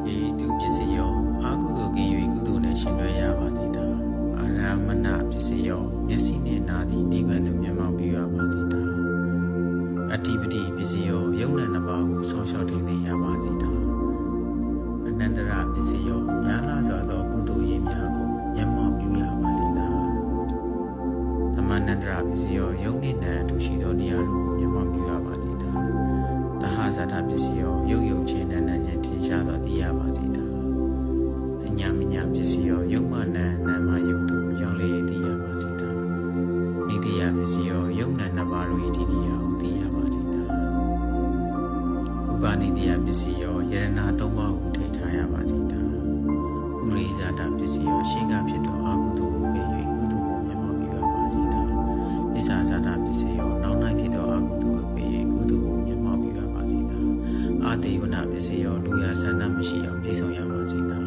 ယေတုပစ္စယောအာကုသိုလ်ကင်း၍ကုသိုလ်နှင့်ရှင်တွဲရပါစေသာအာရမဏပစ္စယောမျက်စိနှင့်နားသည်နိဗ္ဗာန်သို့မျက်မှောက်ပြုရပါစေသာအတ္တိပတိပစ္စယောယုံနာနှစ်ပါးကိုဆောင်းလျှောက်ထိန်းသိမ်းရပါစေသာအနန္တရပစ္စယောညာလာစွာသောကုသိုလ်ရေးများကိုမျက်မှောက်ပြုရပါစေသာသမန္တရပစ္စယောယုံနှင့်နံအထူးရှိသောတရားတို့ကိုမျက်မှောက်ပြုရပါစေသာသဟဇာတပစ္စယောယုတ်ယုတ်ချင်းနန္နချင်းထင်ရှားသောတရားပါစေသာအညာမညာပစ္စယောယုတ်မနံနာမယုတ်တို့ရောက်လေတရားပါစေသာနိတိယပစ္စယောယုတ်နံနှစ်ပါးတို့၏ဒီနေရာကိုသိရပါစေသာဥပနိတိယပစ္စယောယရဏသုံးပါးကိုထိထားရပါစေသာဥရိဇာတပစ္စယောရှေကဖြစ်သောအကုသိုလ်ကိုပယ်၍ကုသိုလ်ကိုမျက်မှောက်ပြုရပါစေသာပစ္ဆာဇာတပစ္စယောနောက်၌ဖြစ်သောအကုသိုလ်ကိုပယ်၍ကုသိုလ်ကိုမျက်မှောက်ပြုရပါစေသာအာတေဝနာပစ္စယောလူရဆန္ဒမရှိအောင်ပြည့်စုံရပါစေသာ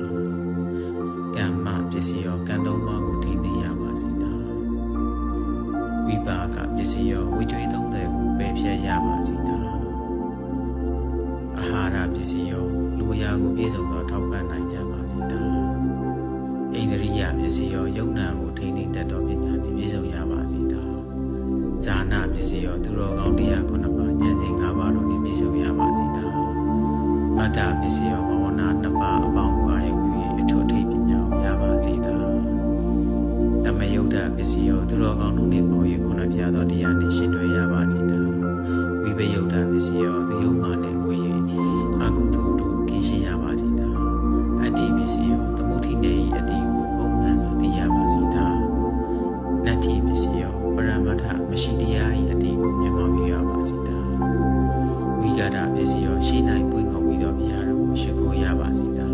ကမ္မပစ္စယောကံသုံးပါးကိုထိန်းသိမ်းရပါစေသာဝိပါကပစ္စယောဝိကျွေးသုံးတဲ့ကိုပယ်ဖြတ်ရပါစေသာအာဟာရပစ္စယောလူရာကိုပြည့်စုံသောထောက်ပံ့နိုင်ကြပါစေသာဣန္ဒြိယပစ္စယောယုံနာကိုထိန်းသိမ်းတတ်သောပညာနှင့်ပြည့်စုံရပါစေသာဇာနာပစ္စယောသူတော်ကောင်းတရားခုနှစ်ပါးဉာဏ်စဉ်၅ပါးတို့နှင့်ပြည့်စုံရပါစေသာမတ္တပစ္စယောဘဝနာနှစ်ပါးအပေါင်းကိုအာရုံပြု၍အထွတ်ထိပ်ပညာကိုရပါစေသာတမယုဒ္ဓပစ္စယောသူတော်ကောင်းတို့နှင့်ပေါင်း၍ခုနှစ်ပြားသောတရားနှင့်ရှင်တွဲရပါစေသာဝိပယုဒ္ဓပစ္စယောသူယုံမှနှင့်ဝေ၍အကုသိုလ်တို့ကင်းရှင်းရပါစေသာအတ္တိပစ္စယောသမုဋ္ဌိနေ၏အတ္တိကိုပုံမှန်စွာသိရပါစေသာနတ္ထိပစ္စယောပရမတ္ထမရှိတရား၏အတ္တိကိုမျက်မှောက်ပြုရပါစေသာဝိကာဒပစ္စယောရှိ၌ပွင့်ကုန်ပြီးသောဘုရားတို့ကိုရှိခိုးရပါစေသာ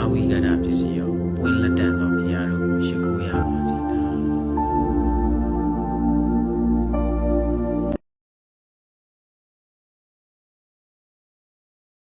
အဝိကာဒပစ္စယောပွင့်လက်တန်သောဘုရား